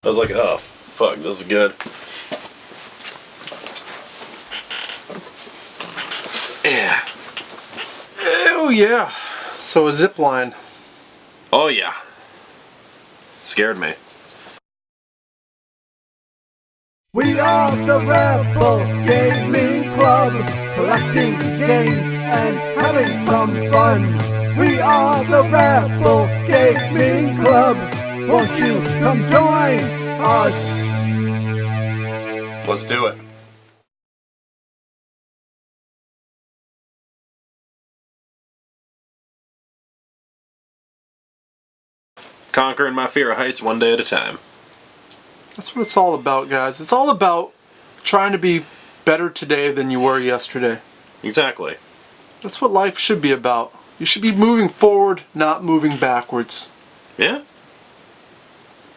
I was like, oh, fuck, this is good. Yeah. Oh, yeah. So a zip line. Oh, yeah. Scared me. We are the Rebel Gaming Club, collecting games and having some fun. We are the Rebel Gaming Club. Won't you come join us? Let's do it. Conquering my fear of heights one day at a time. That's what it's all about, guys. It's all about trying to be better today than you were yesterday. Exactly. That's what life should be about. You should be moving forward, not moving backwards. Yeah?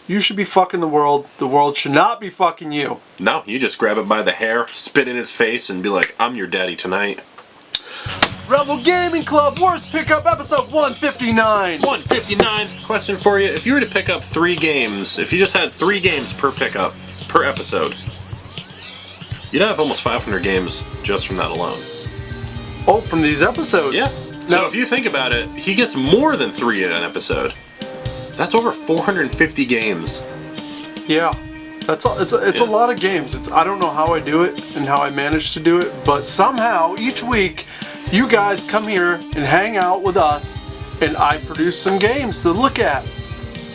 You should be fucking the world. The world should not be fucking you. No, you just grab it by the hair, spit in his face, and be like, I'm your daddy tonight. Rebel Gaming Club, worst pickup, episode 159. 159. Question for you. If you were to pick up 3 games, if you just had 3 games per pickup, per episode, you'd have almost 500 games just from that alone. Oh, from these episodes? Yeah. So if you think about it, he gets more than 3 in an episode. That's over 450 games. Yeah. It's a lot of games. I don't know how I do it and how I manage to do it, but somehow each week you guys come here and hang out with us, and I produce some games to look at.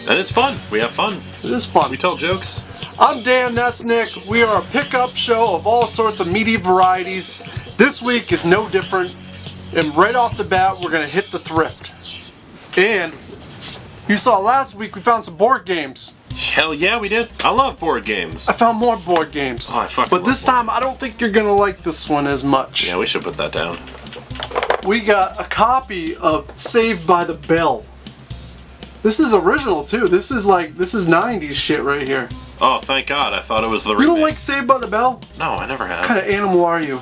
And it's fun. We have fun. It is fun. We tell jokes. I'm Dan, that's Nick. We are a pickup show of all sorts of media varieties. This week is no different, and right off the bat we're going to hit the thrift. And you saw last week we found some board games. Hell yeah, we did. I love board games. I found more board games. Oh, I fucking But love this time I don't think you're going to like this one as much. Yeah, we should put that down. We got a copy of Saved by the Bell. This is original too. This is 90s shit right here. Oh, thank God. I thought it was the You remake. don't like Saved by the Bell? No, I never have. What kind of animal are you?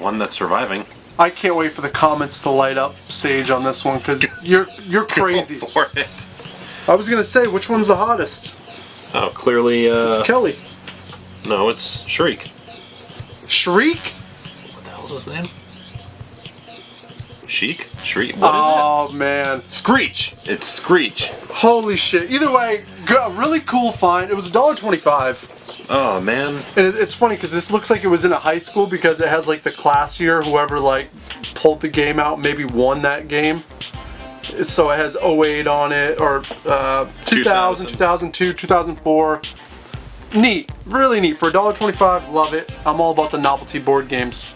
One that's surviving. I can't wait for the comments to light up, Sage, on this one, because you're crazy. Go for it. I was gonna say, which one's the hottest? Oh, clearly, It's Kelly. No, it's Shriek. Shriek? What the hell is his name? Sheik? Shriek? What is Oh man, it? Screech! It's Screech. holy shit! Either way, a really cool find. It was $1.25. Oh, man. And it's funny because this looks like it was in a high school because it has like the class year, whoever like pulled the game out maybe won that game. So it has 08 on it, or 2000, 2002, 2004. Neat, really neat. For $1.25, love it. I'm all about the novelty board games.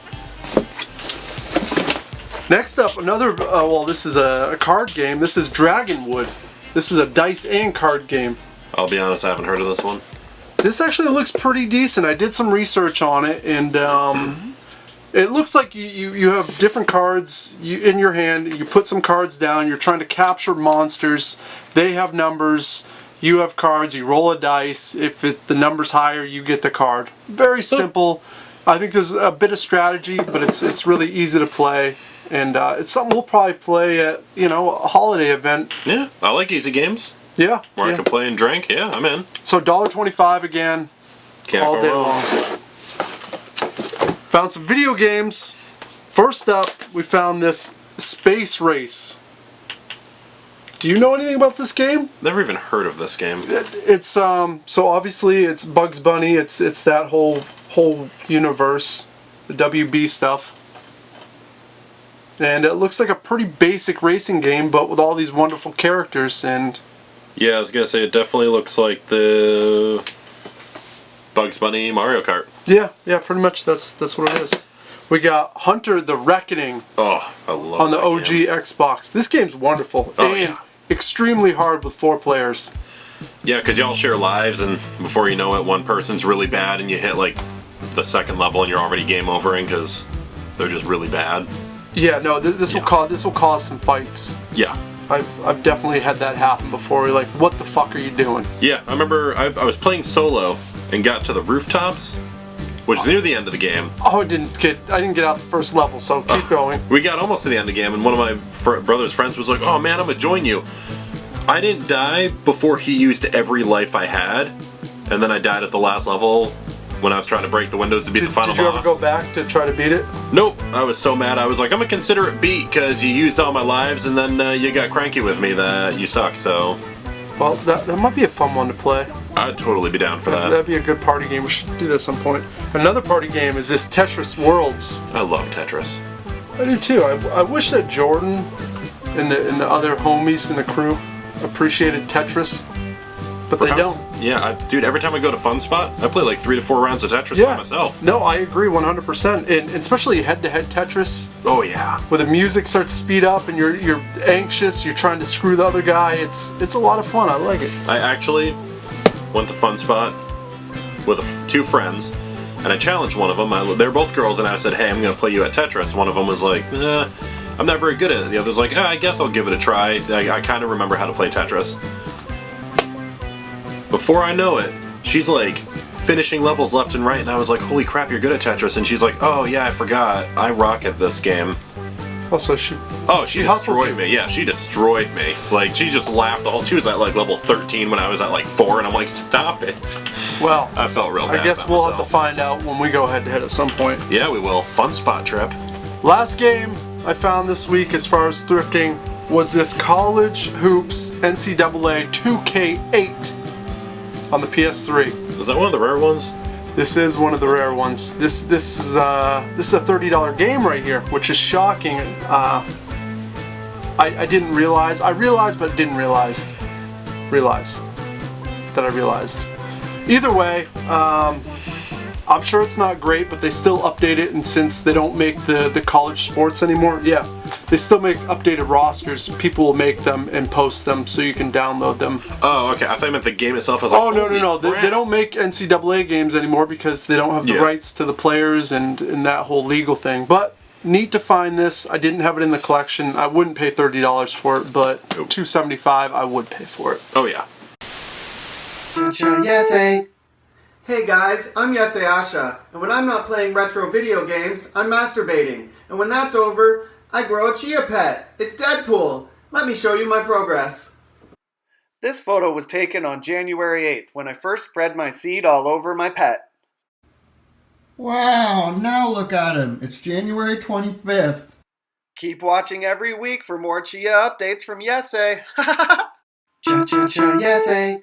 Next up, another, this is a card game. This is Dragonwood. This is a dice and card game. I'll be honest, I haven't heard of this one. This actually looks pretty decent. I did some research on it, and it looks like you have different cards in your hand. You put some cards down. You're trying to capture monsters. They have numbers. You have cards. You roll a dice. If the number's higher, you get the card. Very simple. I think there's a bit of strategy, but it's really easy to play. And it's something we'll probably play at, a holiday event. Yeah, I like easy games. Yeah. Where I can play and drink. Yeah, I'm in. So $1.25 again. Can't all go day wrong. long. Found some video games. First up, we found this Space Race. Do you know anything about this game? Never even heard of this game. It's so obviously it's Bugs Bunny. It's that whole universe, the WB stuff. And it looks like a pretty basic racing game, but with all these wonderful characters. And Yeah, I was gonna say it definitely looks like the Bugs Bunny Mario Kart. yeah, pretty much that's what it is. We got Hunter the Reckoning. Oh, I love On the that OG game. Xbox. This game's wonderful Oh, and yeah. extremely hard with 4 players. Yeah, because y'all share lives, and before you know it, one person's really bad, and you hit like the second level, and you're already game overing because they're just really bad. Yeah, no, this will cause some fights. Yeah. I've definitely had that happen before. We're like, what the fuck are you doing? Yeah, I remember I was playing solo and got to the rooftops, which is near the end of the game. Oh, I didn't get out the first level, so keep going. We got almost to the end of the game, and one of my brother's friends was like, "Oh man, I'm gonna join you." I didn't die before he used every life I had, and then I died at the last level when I was trying to break the windows to beat the final boss. Did you ever go back to try to beat it? Nope. I was so mad. I was like, I'm gonna consider it beat because you used all my lives, and then you got cranky with me that you suck. So. Well, that might be a fun one to play. I'd totally be down for that. That'd be a good party game. We should do that at some point. Another party game is this Tetris Worlds. I love Tetris. I do too. I wish that Jordan and the other homies in the crew appreciated Tetris, but they don't. Yeah, dude, every time I go to Fun Spot, I play like 3 to 4 rounds of Tetris by myself. No, I agree 100%. And especially head-to-head Tetris. Oh yeah. Where the music starts to speed up and you're anxious, you're trying to screw the other guy. It's a lot of fun. I like it. I actually went to Fun Spot with 2 friends, and I challenged one of them. They're both girls, and I said, hey, I'm going to play you at Tetris. One of them was like, I'm not very good at it. The other's like, I guess I'll give it a try. I kind of remember how to play Tetris. Before I know it, she's like finishing levels left and right, and I was like, holy crap, you're good at Tetris. And she's like, oh yeah, I forgot. I rock at this game. Also, she destroyed me. Yeah, she destroyed me. Like, she just laughed the whole... She was at like level 13 when I was at like 4, and I'm like, stop it. Well, I felt real bad. I guess we'll have to find out when we go head-to-head at some point. Yeah, we will. Fun Spot trip. Last game I found this week as far as thrifting was this College Hoops NCAA 2K8 on the PS3. Was that one of the rare ones? This is one of the rare ones. This is a $30 game right here, which is shocking. I didn't realize. I realized, but didn't realize that I realized. Either way, I'm sure it's not great, but they still update it, and since they don't make the college sports anymore, yeah, they still make updated rosters. People will make them and post them so you can download them. Oh, okay. I thought you meant the game itself. I was like, no. They don't make NCAA games anymore because they don't have the rights to the players and that whole legal thing. But neat to find this. I didn't have it in the collection. I wouldn't pay $30 for it, but $2.75 I would pay for it. Oh yeah. Yesay. Hey guys, I'm Yesay Asha, and when I'm not playing retro video games, I'm masturbating. And when that's over, I grow a chia pet. It's Deadpool. Let me show you my progress. This photo was taken on January 8th when I first spread my seed all over my pet. Wow, now look at him. It's January 25th. Keep watching every week for more chia updates from Yesay. Yesay.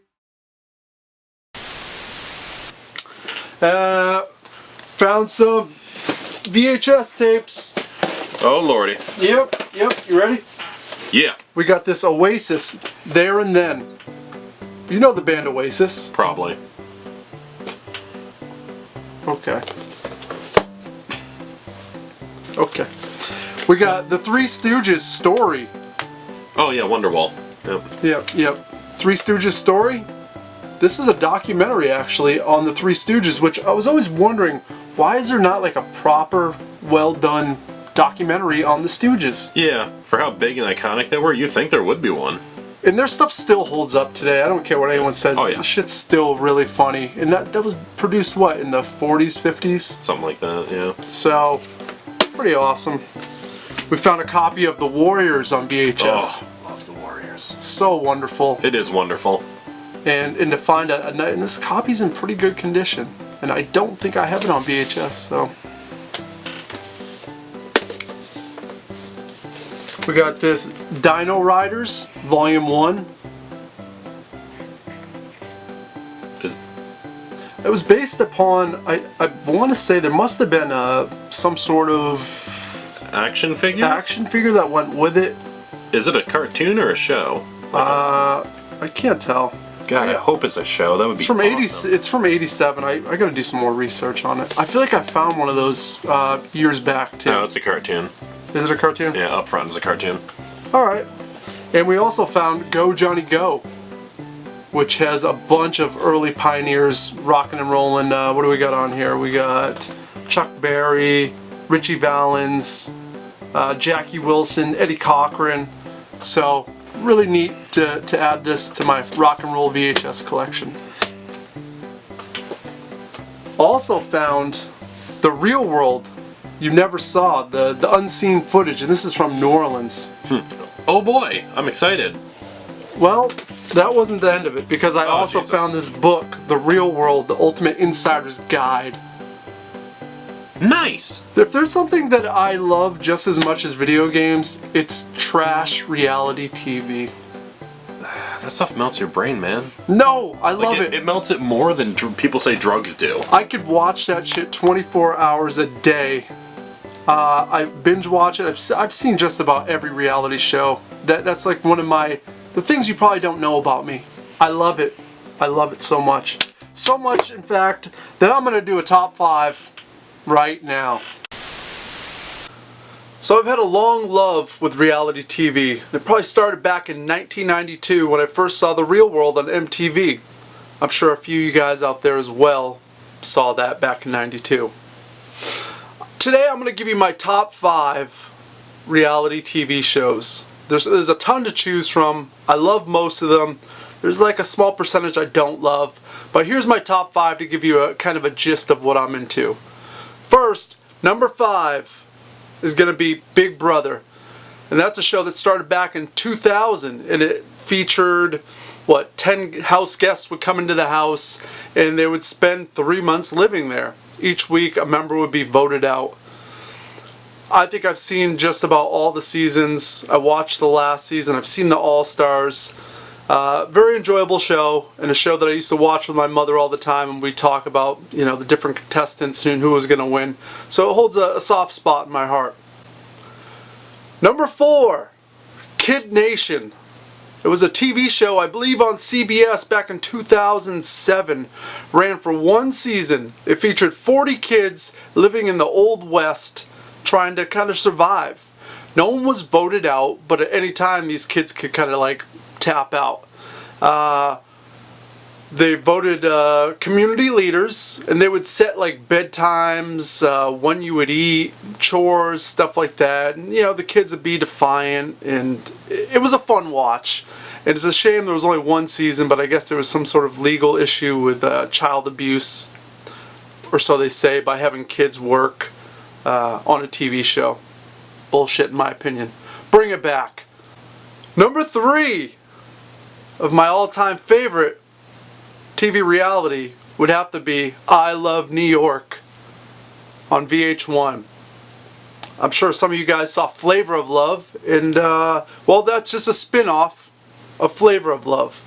Found some VHS tapes. Oh lordy. Yep. You ready? Yeah. We got this Oasis, There and Then. You know the band Oasis? Probably. Okay. We got the Three Stooges Story. Oh yeah, Wonderwall. Yep. Three Stooges Story. This is a documentary actually on the Three Stooges, which I was always wondering, why is there not like a proper, well done documentary on the Stooges? Yeah, for how big and iconic they were, you'd think there would be one. And their stuff still holds up today. I don't care what anyone says. Oh, yeah. The shit's still really funny. And that was produced, what, in the 40s, 50s? Something like that, yeah. So, pretty awesome. We found a copy of The Warriors on VHS. Oh, love The Warriors. So wonderful. It is wonderful. And to find and this copy's in pretty good condition. And I don't think I have it on VHS, so. We got this Dino Riders, Volume 1. It was based upon, I want to say there must have been some sort of action figure that went with it. Is it a cartoon or a show? I can't tell. God, I hope it's a show. That would be awesome. It's from 87. I got to do some more research on it. I feel like I found one of those years back too. No, it's a cartoon. Is it a cartoon? Yeah, up front is a cartoon. Alright. And we also found Go Johnny Go, which has a bunch of early pioneers rocking and rolling. What do we got on here? We got Chuck Berry, Richie Valens, Jackie Wilson, Eddie Cochran. So, really neat to add this to my rock and roll VHS collection. Also found The Real World You Never Saw, the unseen footage, and this is from New Orleans. Oh boy, I'm excited. Well, that wasn't the end of it, because I also Jesus. found this book, The Real World, The Ultimate Insider's Guide. Nice! If there's something that I love just as much as video games, it's trash reality TV. That stuff melts your brain, man. No, I love Like, it melts it more than people say drugs do. I could watch that shit 24 hours a day. I binge watch it. I've seen just about every reality show. That's like one of the things you probably don't know about me. I love it. I love it so much. So much, in fact, that I'm going to do a top 5 right now. So I've had a long love with reality TV. It probably started back in 1992 when I first saw The Real World on MTV. I'm sure a few of you guys out there as well saw that back in 92. Today I'm going to give you my top 5 reality TV shows. There's a ton to choose from. I love most of them. There's like a small percentage I don't love. But here's my top 5 to give you a kind of a gist of what I'm into. First, number 5 is going to be Big Brother. And that's a show that started back in 2000. And it featured, 10 house guests would come into the house and they would spend 3 months living there. Each week a member would be voted out. I think I've seen just about all the seasons. I watched the last season. I've seen the All-Stars. Very enjoyable show, and a show that I used to watch with my mother all the time, and we talk about, the different contestants and who was going to win. So it holds a soft spot in my heart. Number 4, Kid Nation. It was a TV show, I believe on CBS back in 2007. Ran for 1 season. It featured 40 kids living in the Old West trying to kind of survive. No one was voted out, but at any time these kids could kind of like tap out. They voted community leaders, and they would set like bedtimes, when you would eat, chores, stuff like that. And the kids would be defiant, and it was a fun watch. And it's a shame there was only 1 season, but I guess there was some sort of legal issue with child abuse, or so they say, by having kids work on a TV show. Bullshit in my opinion. Bring it back. Number 3 of my all-time favorite TV reality would have to be I Love New York on VH1. I'm sure some of you guys saw Flavor of Love, and well, that's just a spin-off of Flavor of Love.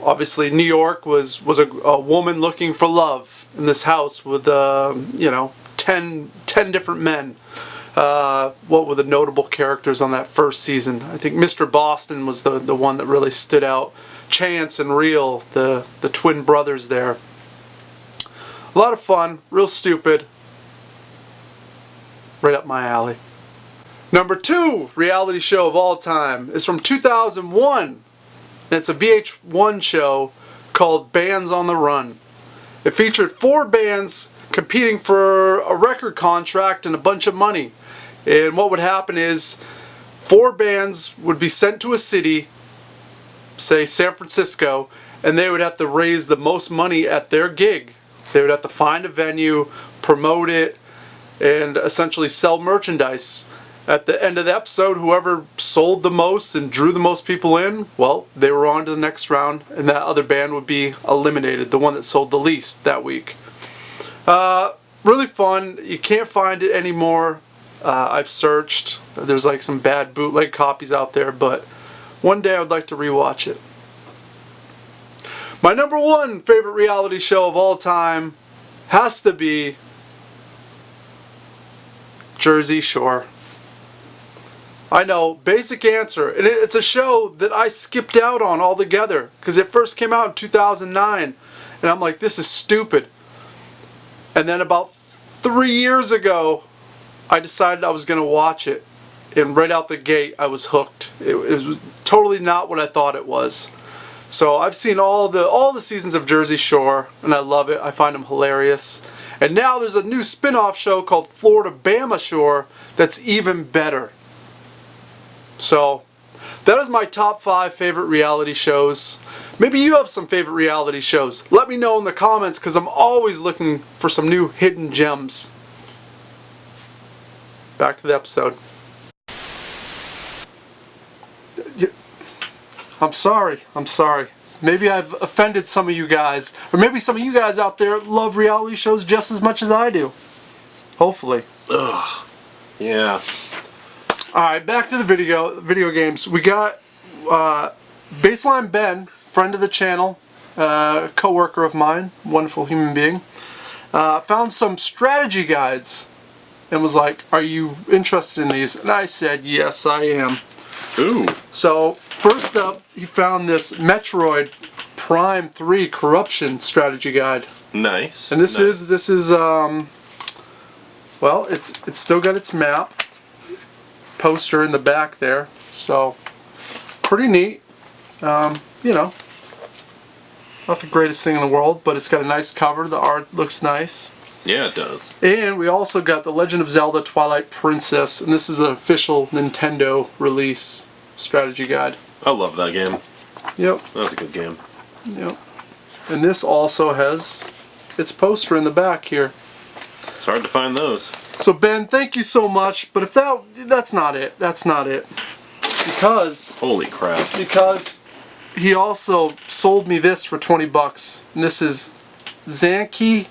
Obviously New York was a woman looking for love in this house with 10 different men. What were the notable characters on that first season? I think Mr. Boston was the one that really stood out. Chance and Real, the twin brothers there. A lot of fun, real stupid. Right up my alley. Number 2 reality show of all time is from 2001. And it's a VH1 show called Bands on the Run. It featured 4 bands competing for a record contract and a bunch of money. And what would happen is 4 bands would be sent to a city, say San Francisco, and they would have to raise the most money at their gig. They would have to find a venue, promote it, and essentially sell merchandise. At the end of the episode, whoever sold the most and drew the most people in, well, they were on to the next round, and that other band would be eliminated, the one that sold the least that week. Really fun. You can't find it anymore. I've searched. There's like some bad bootleg copies out there, but one day I would like to rewatch it. My number 1 favorite reality show of all time has to be Jersey Shore. I know, basic answer. And it's a show that I skipped out on altogether because it first came out in 2009, and I'm like, this is stupid. And then about 3 years ago, I decided I was going to watch it, and right out the gate I was hooked. It was totally not what I thought it was. So I've seen all the seasons of Jersey Shore, and I love it. I find them hilarious. And now there's a new spin-off show called Florida Bama Shore that's even better. So that is my top 5 favorite reality shows. Maybe you have some favorite reality shows. Let me know in the comments, because I'm always looking for some new hidden gems. Back to the episode. I'm sorry. I'm sorry. Maybe I've offended some of you guys. Or maybe some of you guys out there love reality shows just as much as I do. Hopefully. Ugh. Yeah. Alright, back to the video games. We got Baseline Ben, friend of the channel, co-worker of mine, wonderful human being, found some strategy guides and was like, are you interested in these? And I said, yes, I am. Ooh. So, first up, he found this Metroid Prime 3 Corruption strategy guide. Nice. And this is well, it's still got its map poster in the back there. So, pretty neat. You know, not the greatest thing in the world, but it's got a nice cover. The art looks nice. Yeah, it does. And we also got The Legend of Zelda Twilight Princess, and this is an official Nintendo release strategy guide. I love that game. Yep. That's a good game. Yep. And this also has its poster in the back here. It's hard to find those. So Ben, thank you so much, but if that's not it. That's not it. Holy crap. Because he also sold me this for 20 bucks. And this is Zanki.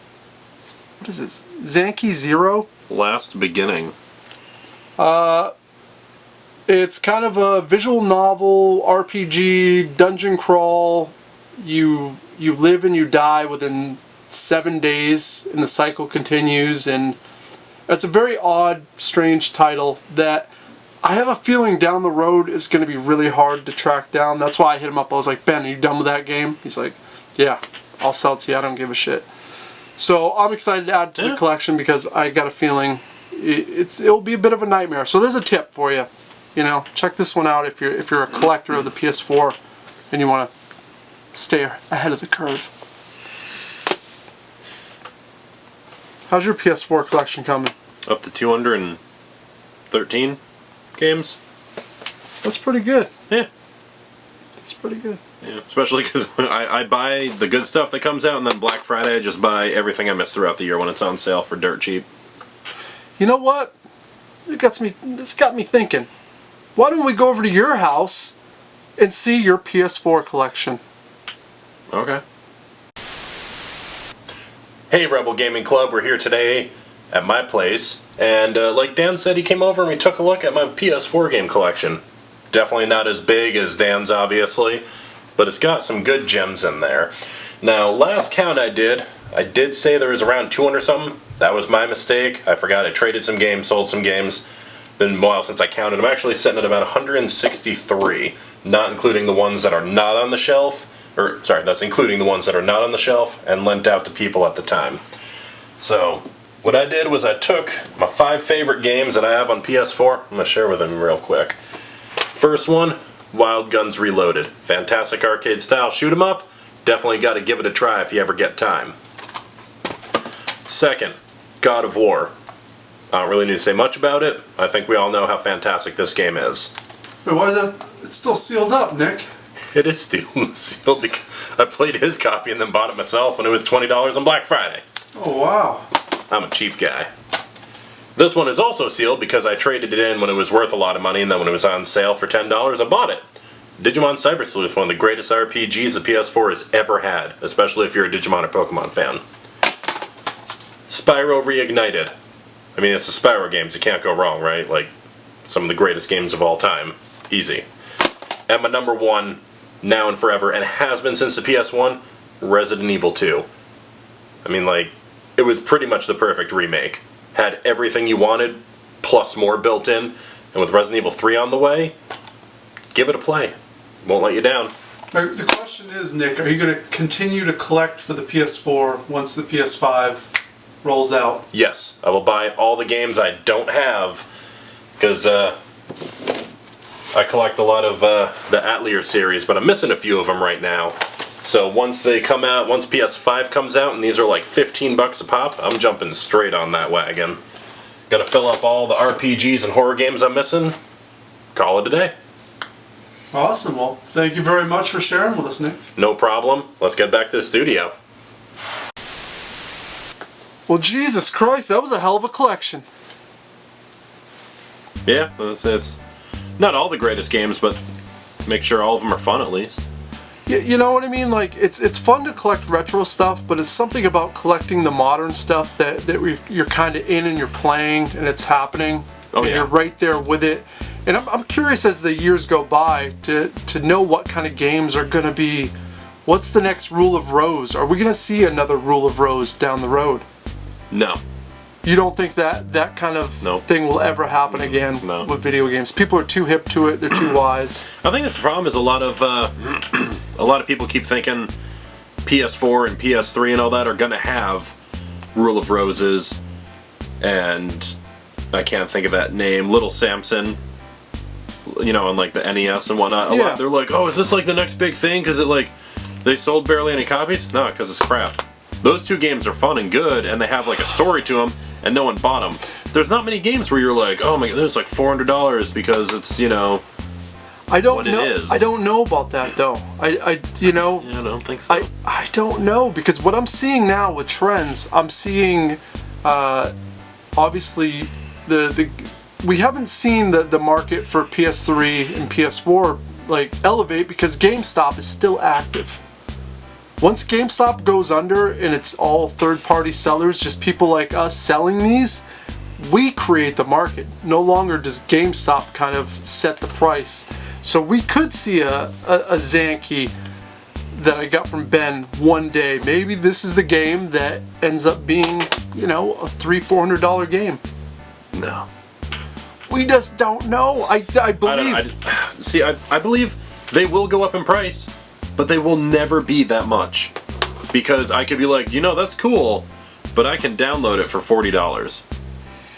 What is this? Zanki Zero? Last Beginning. It's kind of a visual novel, RPG, dungeon crawl. You live and you die within 7 days, and the cycle continues. And it's a very odd, strange title that I have a feeling down the road is going to be really hard to track down. That's why I hit him up. I was like, Ben, are you done with that game? He's like, yeah, I'll sell it to you. I don't give a shit. So I'm excited to add it to the collection because I got a feeling it'll be a bit of a nightmare. So there's a tip for you. You know, check this one out if you're a collector of the PS4 and you want to stay ahead of the curve. How's your PS4 collection coming? Up to 213 games. That's pretty good. Yeah. That's pretty good. Yeah, especially because I buy the good stuff that comes out, and then Black Friday I just buy everything I miss throughout the year when it's on sale for dirt cheap. You know what? It's got me thinking. Why don't we go over to your house and see your PS4 collection? Okay. Hey Rebel Gaming Club, we're here today at my place, and like Dan said, he came over and we took a look at my PS4 game collection. Definitely not as big as Dan's, obviously, but it's got some good gems in there. Now, last count I did say there was around 200 something. That was my mistake. I forgot I traded some games, sold some games. Been a while since I counted. I'm actually sitting at about 163, not including the ones that are not on the shelf. Or, sorry, that's including the ones that are not on the shelf and lent out to people at the time. So, what I did was I took my 5 favorite games that I have on PS4. I'm going to share with them real quick. First one, Wild Guns Reloaded. Fantastic arcade style shoot 'em up. Definitely got to give it a try if you ever get time. Second, God of War. I don't really need to say much about it. I think we all know how fantastic this game is. Wait, why is that? It's still sealed up, Nick. It is still sealed. I played his copy and then bought it myself when it was $20 on Black Friday. Oh, wow. I'm a cheap guy. This one is also sealed because I traded it in when it was worth a lot of money, and then when it was on sale for $10, I bought it. Digimon Cyber Sleuth, one of the greatest RPGs the PS4 has ever had, especially if you're a Digimon or Pokemon fan. Spyro Reignited. I mean, it's the Spyro games, you can't go wrong, right? Like, some of the greatest games of all time. Easy. And my number one, now and forever, and has been since the PS1, Resident Evil 2. I mean, like, it was pretty much the perfect remake. Had everything you wanted, plus more built in, and with Resident Evil 3 on the way, give it a play. Won't let you down. Now, the question is, Nick, are you going to continue to collect for the PS4 once the PS5 rolls out? Yes, I will buy all the games I don't have, because I collect a lot of the Atelier series, but I'm missing a few of them right now. So once they come out, once PS5 comes out, and these are like 15 bucks a pop, I'm jumping straight on that wagon. Gotta fill up all the RPGs and horror games I'm missing. Call it a day. Awesome. Well, thank you very much for sharing with us, Nick. No problem. Let's get back to the studio. Well, Jesus Christ, that was a hell of a collection. Yeah, it's not all the greatest games, but make sure all of them are fun at least. You know what I mean? Like, it's fun to collect retro stuff, but it's something about collecting the modern stuff that you're kind of in and you're playing and it's happening. Oh, and yeah. You're right there with it. And I'm curious as the years go by to know what kind of games are going to be. What's the next Rule of Rose? Are we going to see another Rule of Rose down the road? No. You don't think that kind of thing will ever happen again with video games? People are too hip to it. They're too wise. I think that's the problem. Is a lot of people keep thinking PS4 and PS3 and all that are gonna have Rule of Roses, and I can't think of that name. Little Samson, you know, on like the NES and whatnot. Yeah. They're like, oh, is this like the next big thing? Because they sold barely any copies? No, because it's crap. Those two games are fun and good, and they have like a story to them, and no one bought them. There's not many games where you're like, oh my god, there's like $400 because it's, you know, I don't what know. it is. I don't know about that though. You know. Yeah, I don't think so. I don't know, because what I'm seeing now with trends, I'm seeing, obviously, we haven't seen the market for PS3 and PS4 like elevate because GameStop is still active. Once GameStop goes under and it's all third-party sellers, just people like us selling these, we create the market. No longer does GameStop kind of set the price. So we could see a Zanky that I got from Ben one day. Maybe this is the game that ends up being, you know, a $300-400 game. No. We just don't know. I believe. I believe they will go up in price, but they will never be that much. Because I could be like, you know, that's cool, but I can download it for $40.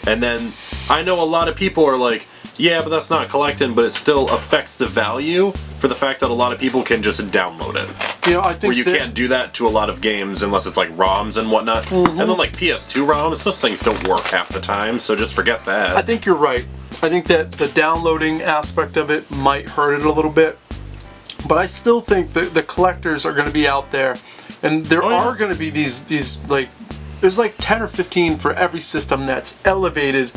And then I know a lot of people are like, yeah, but that's not collecting, but it still affects the value for the fact that a lot of people can just download it. You know, I think where you can't do that to a lot of games unless it's like ROMs and whatnot. Mm-hmm. And then like PS2 ROMs, those things don't work half the time, so just forget that. I think you're right. I think that the downloading aspect of it might hurt it a little bit. But I still think that the collectors are going to be out there. And there are going to be these like, there's like 10 or 15 for every system that's elevated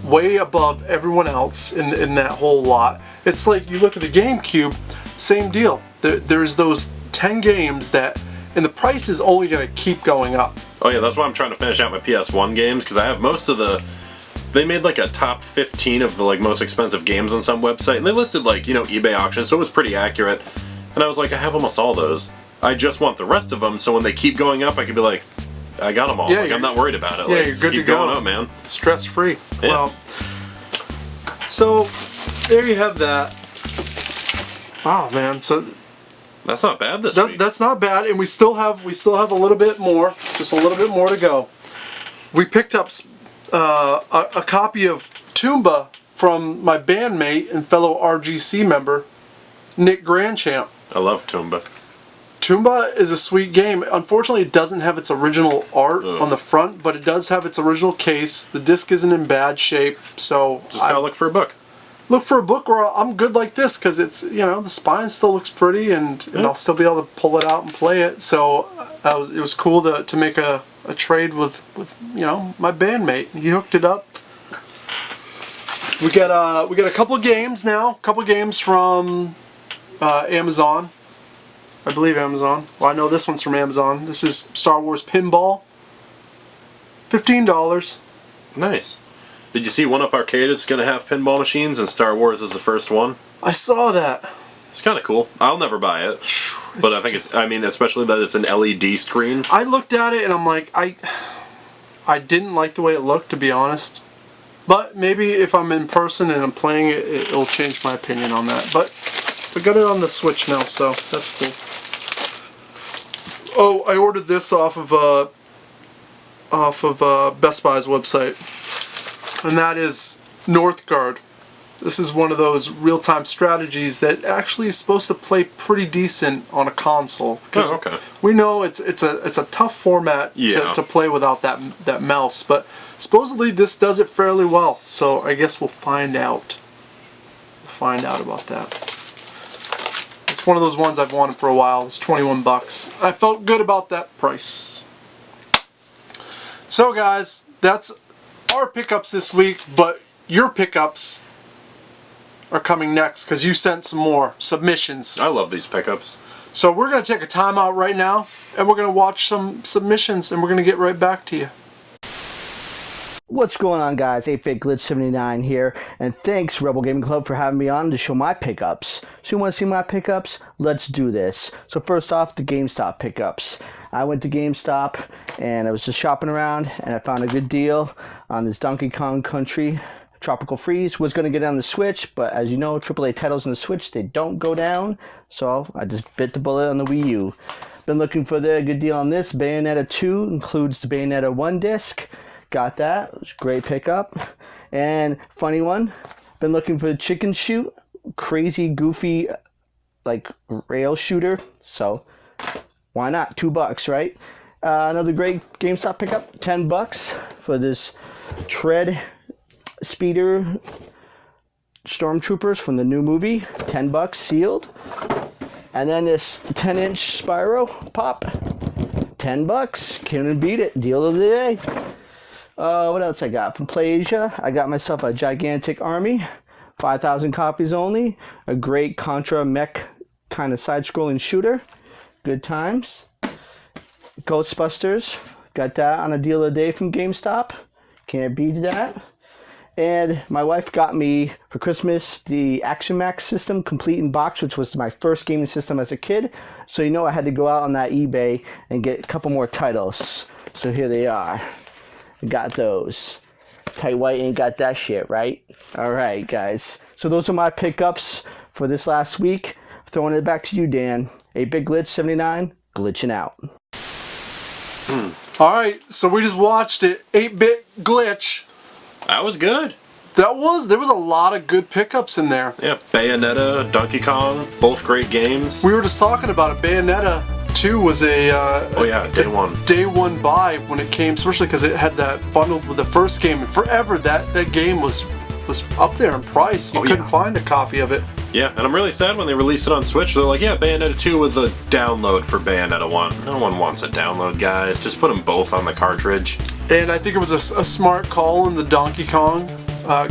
way above everyone else in that whole lot. It's like you look at the GameCube, same deal. There's those 10 games that, and the price is only going to keep going up. Oh yeah, that's why I'm trying to finish out my PS1 games, because I have most of the, they made like a top 15 of the like most expensive games on some website, and they listed like, you know, eBay auction, so it was pretty accurate. And I was like, I have almost all those. I just want the rest of them, so when they keep going up, I could be like, I got them all. Yeah, like, I'm not worried about it. Yeah, like, you're good keep to go. going up, man. Stress free. Yeah. Well, so there you have that. Wow, man. So that's not bad this week. That's not bad, and we still have a little bit more, just a little bit more to go. We picked up a copy of Toomba from my bandmate and fellow RGC member, Nick Grandchamp. I love Toomba. Toomba is a sweet game. Unfortunately, it doesn't have its original art on the front, but it does have its original case. The disc isn't in bad shape, so just gotta look for a book. Look for a book where I'm good like this, because it's, you know, the spine still looks pretty, and I'll still be able to pull it out and play it. So it was cool to make a trade with you know, my bandmate. He hooked it up. We got a couple of games now. A couple of games from Amazon. I believe Amazon. Well, I know this one's from Amazon. This is Star Wars Pinball. $15. Nice. Did you see One Up Arcade is going to have pinball machines, and Star Wars is the first one? I saw that. It's kind of cool. I'll never buy it. But I think it's, I mean, especially that it's an LED screen. I looked at it and I'm like, I didn't like the way it looked, to be honest. But maybe if I'm in person and I'm playing it, it'll change my opinion on that. But I got it on the Switch now, so that's cool. Oh, I ordered this off of Best Buy's website, and that is Northgard. This is one of those real-time strategies that actually is supposed to play pretty decent on a console. Oh, okay. We know it's a tough format to play without that mouse, but supposedly this does it fairly well. So I guess we'll find out. We'll find out about that. It's one of those ones I've wanted for a while. It's $21. I felt good about that price. So guys, that's our pickups this week, but your pickups are coming next because you sent some more submissions. I love these pickups. So we're going to take a timeout right now, and we're going to watch some submissions, and we're going to get right back to you. What's going on, guys? 8-Bit Glitch 79 here, and thanks Rebel Gaming Club for having me on to show my pickups. So you want to see my pickups? Let's do this. So first off, the GameStop pickups. I went to GameStop and I was just shopping around and I found a good deal on this Donkey Kong Country Tropical Freeze. Was going to get it on the Switch, but as you know, AAA titles on the Switch, they don't go down. So I just bit the bullet on the Wii U. Been looking for the good deal on this. Bayonetta 2 includes the Bayonetta 1 disc. Got that. It was a great pickup. And funny one, been looking for the Chicken Shoot. Crazy, goofy, like rail shooter. So why not? $2, right? Another great GameStop pickup. $10 for this Tread Speeder Stormtroopers from the new movie. $10 sealed. And then this 10-inch Spyro Pop. $10. Can't beat it. Deal of the day. What else I got? From PlayAsia, I got myself a gigantic army. 5,000 copies only. A great Contra mech kind of side-scrolling shooter. Good times. Ghostbusters. Got that on a deal of the day from GameStop. Can't beat that. And my wife got me for Christmas the Action Max system complete in box, which was my first gaming system as a kid. So you know I had to go out on that eBay and get a couple more titles. So here they are. Got those. Tight White ain't got that shit, right? Alright, guys. So those are my pickups for this last week. Throwing it back to you, Dan. 8-Bit Glitch 79, glitching out. Alright, so we just watched it. 8-Bit Glitch. That was good. There was a lot of good pickups in there. Yeah, Bayonetta, Donkey Kong, both great games. We were just talking about it. Bayonetta 2 was a day one buy when it came, especially because it had that bundled with the first game. And forever that game was up there in price. You couldn't find a copy of it. Yeah, and I'm really sad when they released it on Switch. They're like, yeah, Bayonetta 2 was a download for Bayonetta 1. No one wants a download, guys. Just put them both on the cartridge. And I think it was a smart call in the Donkey Kong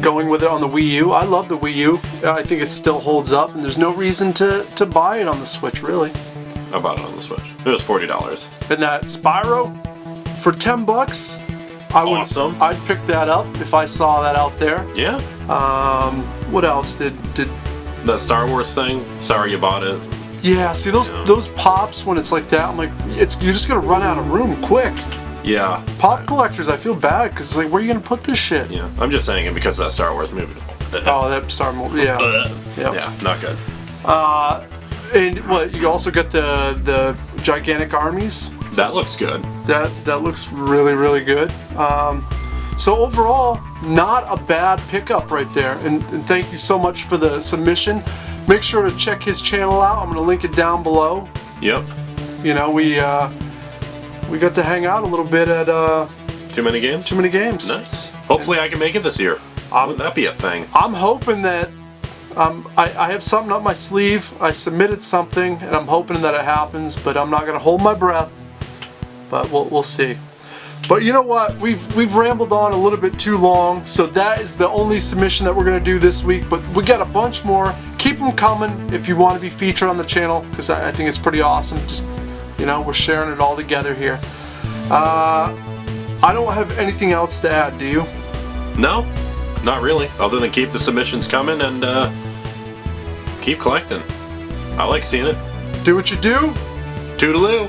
going with it on the Wii U. I love the Wii U. I think it still holds up, and there's no reason to buy it on the Switch, really. I bought it on the Switch. It was $40. And that Spyro for $10, Awesome. I'd pick that up if I saw that out there. Yeah. What else did that Star Wars thing? Sorry you bought it. Yeah, see those pops when it's like that, I'm like, you're just gonna run out of room quick. Yeah. Pop collectors, I feel bad because it's like, where are you gonna put this shit? Yeah, I'm just saying it because of that Star Wars movie. Oh, that Star Wars, yeah. Yeah, not good. And what, you also get the gigantic armies. That looks good. That looks really, really good. So overall, not a bad pickup right there. And thank you so much for the submission. Make sure to check his channel out. I'm going to link it down below. Yep. You know, we got to hang out a little bit at Too Many Games? Too Many Games. Nice. Hopefully I can make it this year. Wouldn't that be a thing? I'm hoping that I have something up my sleeve. I submitted something, and I'm hoping that it happens, but I'm not going to hold my breath. But we'll see. But you know what? We've rambled on a little bit too long, so that is the only submission that we're going to do this week. But we got a bunch more. Keep them coming if you want to be featured on the channel, because I think it's pretty awesome. Just, you know, we're sharing it all together here. I don't have anything else to add, do you? No, not really. Other than keep the submissions coming and keep collecting. I like seeing it. Do what you do. Toodaloo.